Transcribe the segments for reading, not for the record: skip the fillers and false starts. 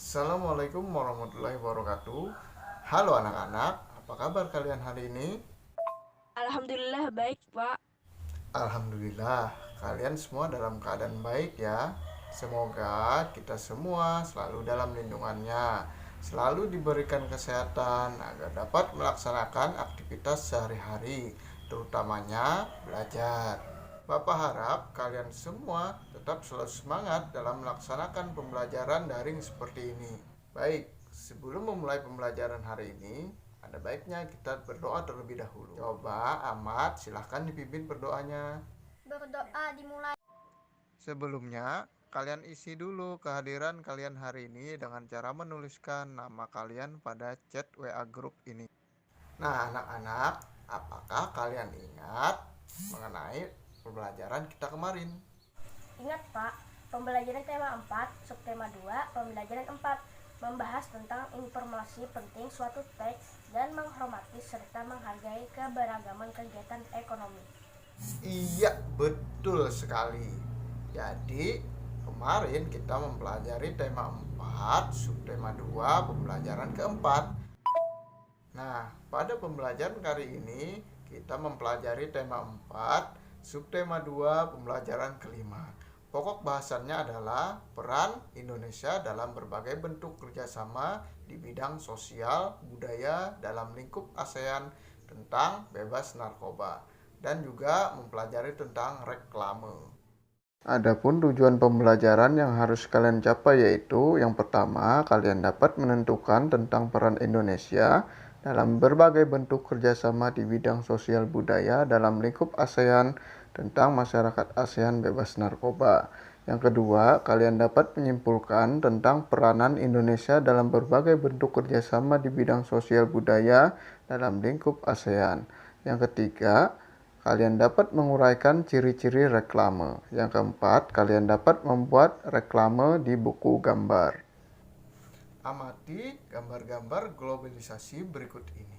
Assalamualaikum warahmatullahi wabarakatuh. Halo anak-anak, apa kabar kalian hari ini? Alhamdulillah baik, Pak. Alhamdulillah, kalian semua dalam keadaan baik ya. Semoga kita semua selalu dalam lindungannya, selalu diberikan kesehatan agar dapat melaksanakan aktivitas sehari-hari, terutamanya belajar. Bapak harap kalian semua tetap selalu semangat dalam melaksanakan pembelajaran daring seperti ini. Baik, sebelum memulai pembelajaran hari ini, ada baiknya kita berdoa terlebih dahulu. Coba Ahmad, silahkan dipimpin berdoanya. Berdoa dimulai. Sebelumnya, kalian isi dulu kehadiran kalian hari ini dengan cara menuliskan nama kalian pada chat WA grup ini. Nah, anak-anak, apakah kalian ingat mengenai pembelajaran kita kemarin? Ingat Pak, pembelajaran tema 4, subtema 2, pembelajaran 4 membahas tentang informasi penting suatu teks dan menghormati serta menghargai keberagaman kegiatan ekonomi. Iya, betul sekali. Jadi, kemarin kita mempelajari tema 4, subtema 2, pembelajaran keempat. Nah, pada pembelajaran kali ini kita mempelajari tema 4, subtema 2, pembelajaran kelima. Pokok bahasannya adalah peran Indonesia dalam berbagai bentuk kerjasama di bidang sosial, budaya dalam lingkup ASEAN tentang bebas narkoba dan juga mempelajari tentang reklame. Adapun tujuan pembelajaran yang harus kalian capai yaitu yang pertama, kalian dapat menentukan tentang peran Indonesia dalam berbagai bentuk kerjasama di bidang sosial budaya dalam lingkup ASEAN tentang masyarakat ASEAN bebas narkoba. Yang kedua, kalian dapat menyimpulkan tentang peranan Indonesia dalam berbagai bentuk kerjasama di bidang sosial budaya dalam lingkup ASEAN. Yang ketiga, kalian dapat menguraikan ciri-ciri reklame. Yang keempat, kalian dapat membuat reklame di buku gambar. Amati gambar-gambar globalisasi berikut ini.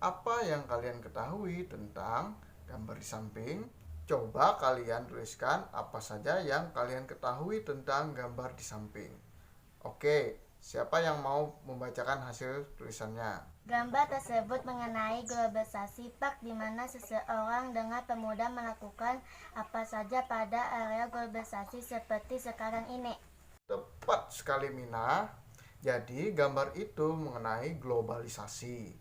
Apa yang kalian ketahui tentang gambar di samping? Coba kalian tuliskan apa saja yang kalian ketahui tentang gambar di samping. Oke, siapa yang mau membacakan hasil tulisannya? Gambar tersebut mengenai globalisasi Pak, di mana seseorang dengan pemuda melakukan apa saja pada area globalisasi seperti sekarang ini. Tepat sekali Mina. Jadi gambar itu mengenai globalisasi,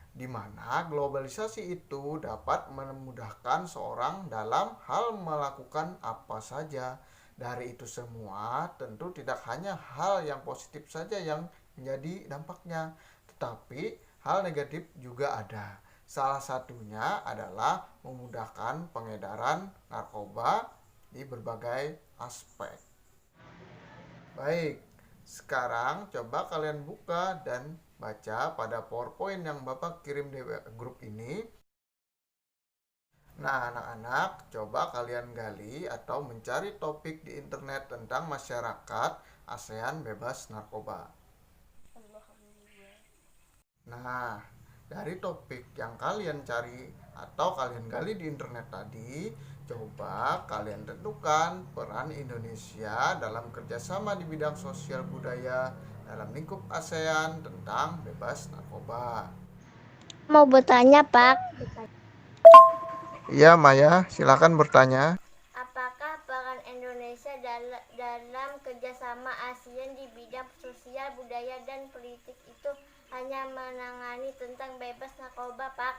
di mana globalisasi itu dapat memudahkan seorang dalam hal melakukan apa saja. Dari itu semua tentu tidak hanya hal yang positif saja yang menjadi dampaknya, tetapi hal negatif juga ada. Salah satunya adalah memudahkan pengedaran narkoba di berbagai aspek. Baik, sekarang coba kalian buka dan baca pada PowerPoint yang Bapak kirim di grup ini. Nah, anak-anak, coba kalian gali atau mencari topik di internet tentang masyarakat ASEAN bebas narkoba. Nah, dari topik yang kalian cari atau kalian gali di internet tadi, coba kalian tentukan peran Indonesia dalam kerjasama di bidang sosial budaya dalam lingkup ASEAN tentang bebas narkoba. Mau bertanya Pak, Iya, Maya, silakan bertanya. apakah peran Indonesia dalam kerjasama ASEAN di bidang sosial, budaya, dan politik itu hanya menangani tentang bebas narkoba, Pak?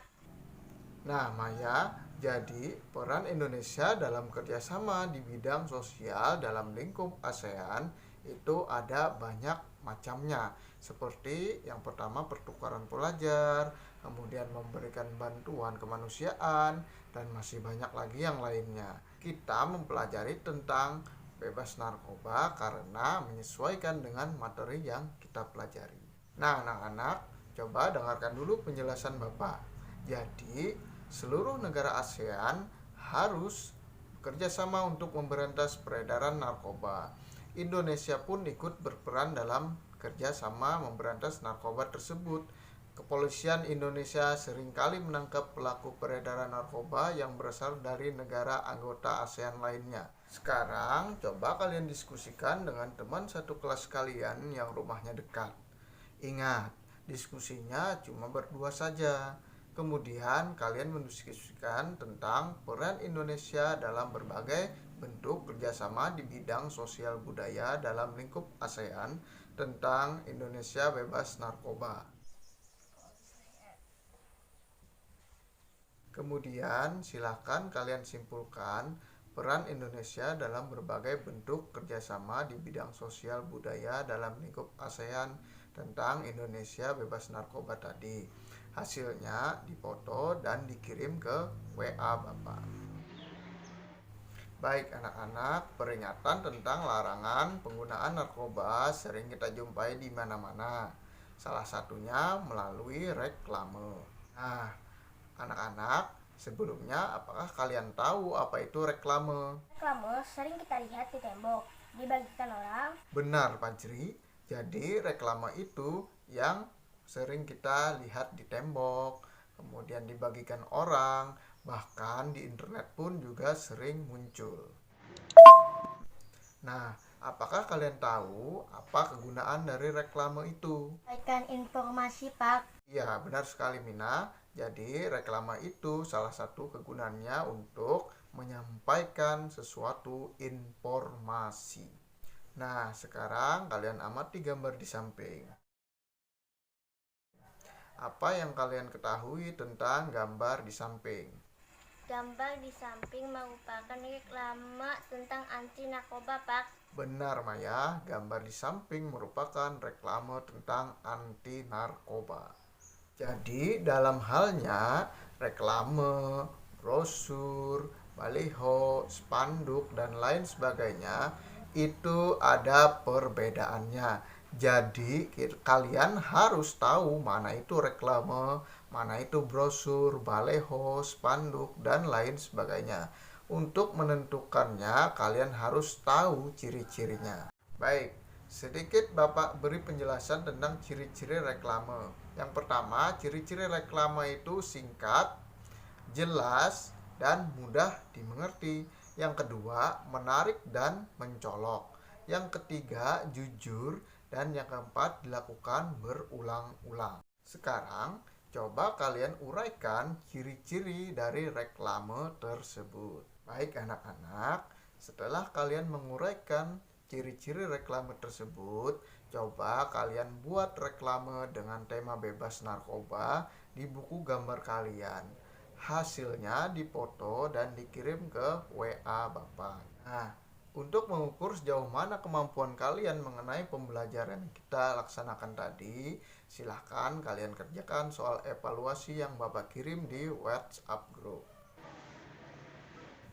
Nah, Maya, jadi peran Indonesia dalam kerjasama di bidang sosial dalam lingkup ASEAN itu ada banyak macamnya. Seperti yang pertama pertukaran pelajar, kemudian memberikan bantuan kemanusiaan, dan masih banyak lagi yang lainnya. Kita mempelajari tentang bebas narkoba karena menyesuaikan dengan materi yang kita pelajari. Nah, anak-anak, coba dengarkan dulu penjelasan Bapak. Jadi, seluruh negara ASEAN harus bekerjasama untuk memberantas peredaran narkoba. Indonesia pun ikut berperan dalam kerjasama memberantas narkoba tersebut Kepolisian Indonesia seringkali menangkap pelaku peredaran narkoba yang berasal dari negara anggota ASEAN lainnya. Sekarang, coba kalian diskusikan dengan teman satu kelas kalian yang rumahnya dekat. Ingat, diskusinya cuma berdua saja. Kemudian kalian mendiskusikan tentang peran Indonesia dalam berbagai bentuk kerjasama di bidang sosial budaya dalam lingkup ASEAN tentang Indonesia bebas narkoba. Kemudian silakan kalian simpulkan peran Indonesia dalam berbagai bentuk kerjasama di bidang sosial budaya dalam lingkup ASEAN tentang Indonesia bebas narkoba tadi. Hasilnya dipoto dan dikirim ke WA Bapak. Baik anak-anak, peringatan tentang larangan penggunaan narkoba sering kita jumpai di mana-mana. Salah satunya melalui reklame. Nah, anak-anak, sebelumnya apakah kalian tahu apa itu reklame? Reklame sering kita lihat di tembok, dibagikan orang. Benar, Fajri. Jadi reklame itu yang sering kita lihat di tembok, kemudian dibagikan orang, bahkan di internet pun juga sering muncul. Nah, apakah kalian tahu apa kegunaan dari reklame itu? Sampaikan informasi, Pak. Iya, benar sekali Mina. Jadi reklame itu salah satu kegunaannya untuk menyampaikan sesuatu informasi. Nah, sekarang kalian amati gambar di samping. Apa yang kalian ketahui tentang gambar di samping? Gambar di samping merupakan reklame tentang anti narkoba, Pak. Benar Maya, gambar di samping merupakan reklame tentang anti narkoba. Jadi dalam halnya reklame, brosur, baliho, spanduk, dan lain sebagainya itu ada perbedaannya. Jadi kalian harus tahu mana itu reklame, mana itu brosur, baliho, spanduk, dan lain sebagainya. Untuk menentukannya kalian harus tahu ciri-cirinya. Baik, sedikit Bapak beri penjelasan tentang ciri-ciri reklame. Yang pertama, ciri-ciri reklame itu singkat, jelas, dan mudah dimengerti. Yang kedua, menarik dan mencolok. Yang ketiga, jujur. Dan yang keempat, dilakukan berulang-ulang. Sekarang, coba kalian uraikan ciri-ciri dari reklame tersebut. Baik anak-anak, setelah kalian menguraikan ciri-ciri reklame tersebut, coba kalian buat reklame dengan tema bebas narkoba di buku gambar kalian. Hasilnya dipoto dan dikirim ke WA Bapak. Nah, untuk mengukur sejauh mana kemampuan kalian mengenai pembelajaran yang kita laksanakan tadi, silahkan kalian kerjakan soal evaluasi yang Bapak kirim di WhatsApp group.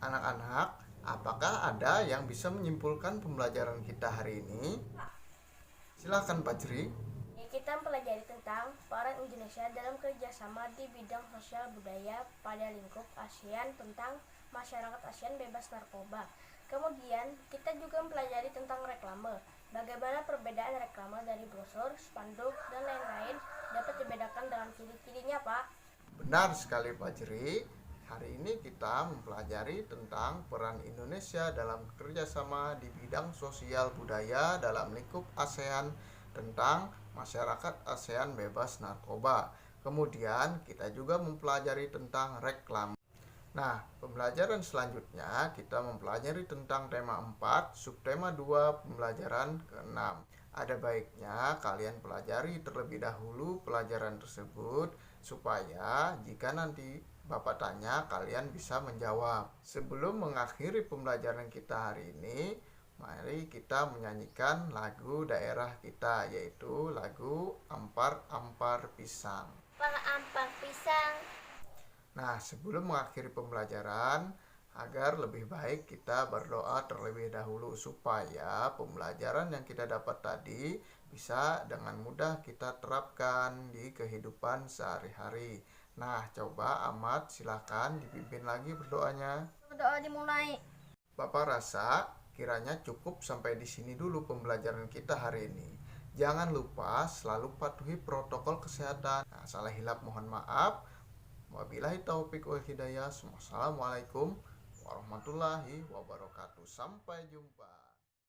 Anak-anak, apakah ada yang bisa menyimpulkan pembelajaran kita hari ini? Silakan Pak Jri. Kita mempelajari tentang peran Indonesia dalam kerjasama di bidang sosial budaya pada lingkup ASEAN tentang masyarakat ASEAN bebas narkoba. Kemudian kita juga mempelajari tentang reklame. Bagaimana perbedaan reklame dari brosur, spanduk, dan lain-lain dapat dibedakan dalam ciri-cirinya, Pak. Benar sekali Pak Jri. Hari ini kita mempelajari tentang peran Indonesia dalam kerjasama di bidang sosial budaya dalam lingkup ASEAN tentang masyarakat ASEAN bebas narkoba. Kemudian kita juga mempelajari tentang reklame. Nah, pembelajaran selanjutnya kita mempelajari tentang tema 4, subtema 2, pembelajaran ke-6. Ada baiknya kalian pelajari terlebih dahulu pelajaran tersebut supaya jika nanti Bapak tanya kalian bisa menjawab. Sebelum mengakhiri pembelajaran kita hari ini, mari kita menyanyikan lagu daerah kita, yaitu lagu Ampar-Ampar Pisang. Ampar pisang. Nah, sebelum mengakhiri pembelajaran, agar lebih baik kita berdoa terlebih dahulu supaya pembelajaran yang kita dapat tadi bisa dengan mudah kita terapkan di kehidupan sehari-hari. Nah, coba Ahmad silakan dipimpin lagi berdoanya. Berdoa dimulai. Bapak rasa kiranya cukup sampai di sini dulu pembelajaran kita hari ini. Jangan lupa selalu patuhi protokol kesehatan. Nah, salah hilap mohon maaf. Wabillahi taufik wal hidayah. Wassalamualaikum warahmatullahi wabarakatuh. Sampai jumpa.